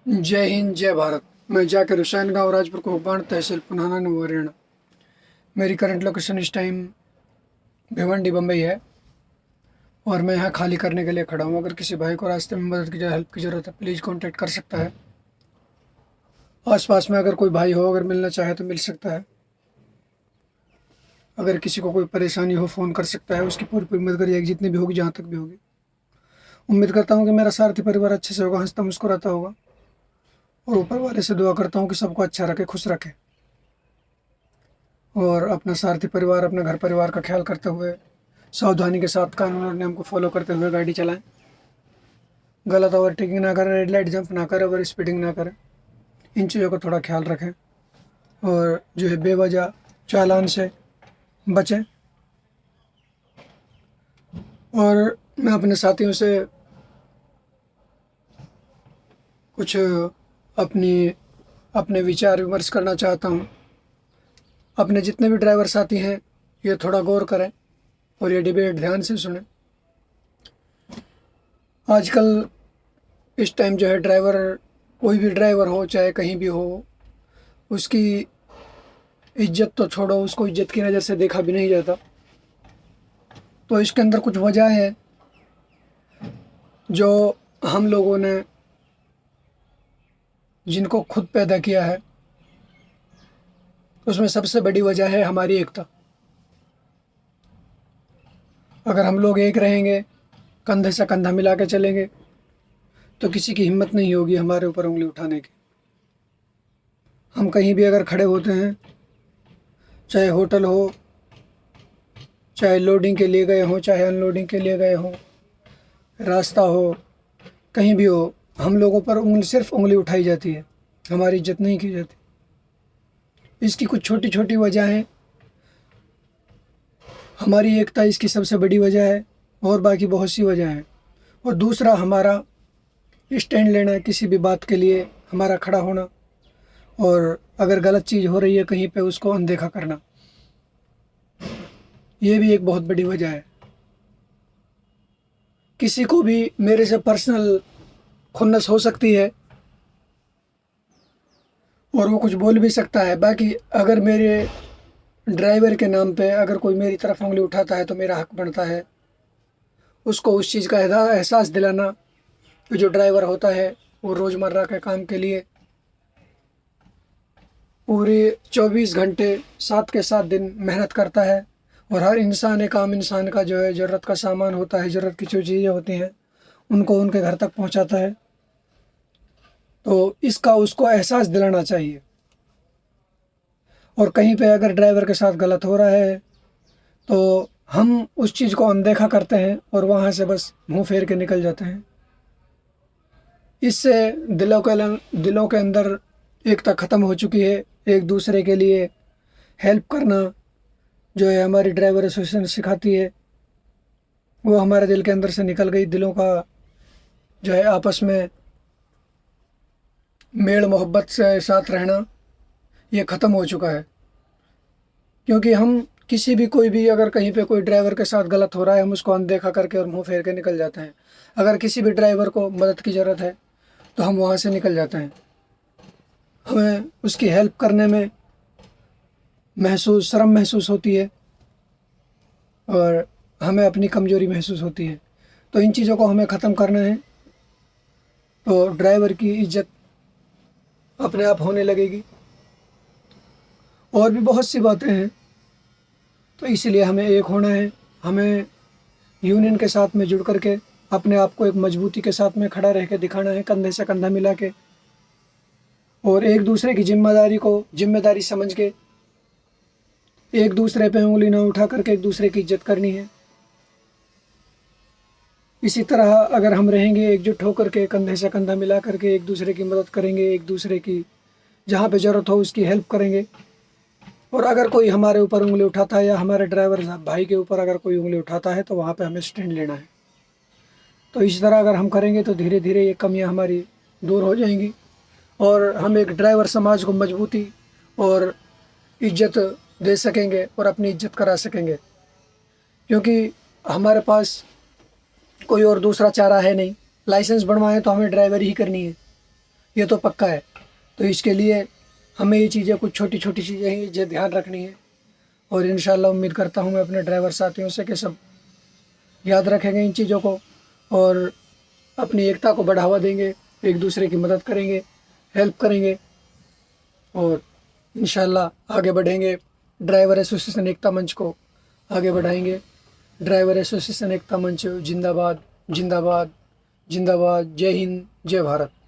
जय हिंद जय भारत। मैं जाकिर हुसैन, गाँव राजपुर कोहबान, तहसील पुनाना, न्यू हरियाणा। मेरी करंट लोकेशन इस टाइम भिवंडी बम्बई है और मैं यहाँ खाली करने के लिए खड़ा हूँ। अगर किसी भाई को रास्ते में मदद की हेल्प की ज़रूरत है, प्लीज़ कांटेक्ट कर सकता है। आसपास में अगर कोई भाई हो, अगर मिलना चाहे तो मिल सकता है। अगर किसी को कोई परेशानी हो, फ़ोन कर सकता है। उसकी पूरी पूरी मदद करिए, जितनी भी होगी, जहाँ तक भी होगी। उम्मीद करता हूँ कि मेरा सारथी परिवार अच्छे से होगा, हंसता मुस्कुराता होगा, और ऊपर वाले से दुआ करता हूँ कि सबको अच्छा रखे, खुश रखे, और अपना सारथी परिवार, अपने घर परिवार का ख्याल करते हुए सावधानी के साथ कानून और नियम को फॉलो करते हुए गाड़ी चलाएं। गलत ओवरटेकिंग ना करें, रेड लाइट जंप ना करें, ओवर स्पीडिंग ना करें। इन चीज़ों का थोड़ा ख्याल रखें और जो है बेवजह चालान से बचें। और मैं अपने साथियों से कुछ अपने विचार विमर्श करना चाहता हूँ। अपने जितने भी ड्राइवर साथी हैं, ये थोड़ा गौर करें और ये डिबेट ध्यान से सुनें। आजकल इस टाइम जो है ड्राइवर, कोई भी ड्राइवर हो चाहे कहीं भी हो, उसकी इज्जत तो छोड़ो, उसको इज्जत की नज़र से देखा भी नहीं जाता। तो इसके अंदर कुछ वजह है जो हम लोगों ने जिनको खुद पैदा किया है। उसमें सबसे बड़ी वजह है हमारी एकता। अगर हम लोग एक रहेंगे, कंधे से कंधा मिला के चलेंगे, तो किसी की हिम्मत नहीं होगी हमारे ऊपर उंगली उठाने की। हम कहीं भी अगर खड़े होते हैं, चाहे होटल हो, चाहे लोडिंग के लिए गए हों, चाहे अनलोडिंग के लिए गए हों, रास्ता हो, कहीं भी हो, हम लोगों पर सिर्फ उंगली उठाई जाती है, हमारी इज्जत नहीं की जाती। इसकी कुछ छोटी छोटी वजह हैं। हमारी एकता इसकी सबसे बड़ी वजह है, और बाकी बहुत सी वजह हैं। और दूसरा, हमारा स्टैंड लेना, किसी भी बात के लिए हमारा खड़ा होना, और अगर गलत चीज़ हो रही है कहीं पे, उसको अनदेखा करना, ये भी एक बहुत बड़ी वजह है। किसी को भी मेरे से पर्सनल खुन्नस हो सकती है और वो कुछ बोल भी सकता है। बाकी अगर मेरे ड्राइवर के नाम पे अगर कोई मेरी तरफ उंगली उठाता है तो मेरा हक बनता है उसको उस चीज़ का एहसास दिलाना कि जो ड्राइवर होता है वो रोज़मर्रा के काम के लिए पूरे 24 घंटे 7 के 7 दिन मेहनत करता है। और हर इंसान, एक आम इंसान का जो है ज़रूरत का सामान होता है, ज़रूरत की जो चीज़ें होती हैं, उनको उनके घर तक पहुंचाता है। तो इसका उसको एहसास दिलाना चाहिए। और कहीं पे अगर ड्राइवर के साथ गलत हो रहा है तो हम उस चीज़ को अनदेखा करते हैं और वहाँ से बस मुंह फेर के निकल जाते हैं। इससे दिलों के अंदर एकता ख़त्म हो चुकी है। एक दूसरे के लिए हेल्प करना जो है हमारी ड्राइवर एसोसिएशन सिखाती है, वो हमारे दिल के अंदर से निकल गई। दिलों का जो है आपस में मेल मोहब्बत से साथ रहना, ये ख़त्म हो चुका है। क्योंकि हम किसी भी, कोई भी अगर कहीं पे कोई ड्राइवर के साथ गलत हो रहा है, हम उसको अनदेखा करके और मुंह फेर के निकल जाते हैं। अगर किसी भी ड्राइवर को मदद की ज़रूरत है तो हम वहाँ से निकल जाते हैं। हमें उसकी हेल्प करने में शर्म महसूस होती है और हमें अपनी कमज़ोरी महसूस होती है। तो इन चीज़ों को हमें ख़त्म करना है, तो ड्राइवर की इज्जत अपने आप होने लगेगी। और भी बहुत सी बातें हैं, तो इसलिए हमें एक होना है। हमें यूनियन के साथ में जुड़ करके अपने आप को एक मजबूती के साथ में खड़ा रह के दिखाना है, कंधे से कंधा मिला के, और एक दूसरे की जिम्मेदारी को जिम्मेदारी समझ के एक दूसरे पे उंगली ना उठा करके एक दूसरे की इज्जत करनी है। इसी तरह अगर हम रहेंगे एकजुट होकर के, कंधे से कंधा मिला करके एक दूसरे की मदद करेंगे, एक दूसरे की जहाँ पे ज़रूरत हो उसकी हेल्प करेंगे, और अगर कोई हमारे ऊपर उंगली उठाता है या हमारे ड्राइवर भाई के ऊपर अगर कोई उंगली उठाता है तो वहाँ पे हमें स्टैंड लेना है। तो इस तरह अगर हम करेंगे तो धीरे धीरे ये कमियां हमारी दूर हो जाएंगी और हम एक ड्राइवर समाज को मजबूती और इज्जत दे सकेंगे और अपनी इज्जत करा सकेंगे। क्योंकि हमारे पास कोई और दूसरा चारा है नहीं। लाइसेंस बनवाएं तो हमें ड्राइवर ही करनी है। یہ تو پکا ہے. تو اس کے لیے ہمیں یہ چیزیں کچھ چھوٹی چھوٹی چیزیں ہیں جو دھیان رکھنی ہے. اور انشاءاللہ امید کرتا ہوں میں اپنے ڈرائیور ساتھیوں سے کہ سب یاد رکھیں گے ان چیزوں کو اور اپنی ایکتا کو بڑھاوا دیں گے, ایک دوسرے کی مدد کریں گے, ہیلپ کریں گے اور انشاءاللہ آگے بڑھیں گے. ڈرائیور ایسوسیشن ایکتا منچ کو آگے بڑھائیں گے. ڈرائیور ایسوسیشن ایکتا منچ زندہ باد زندہ باد زندہ باد. جے ہند جے بھارت.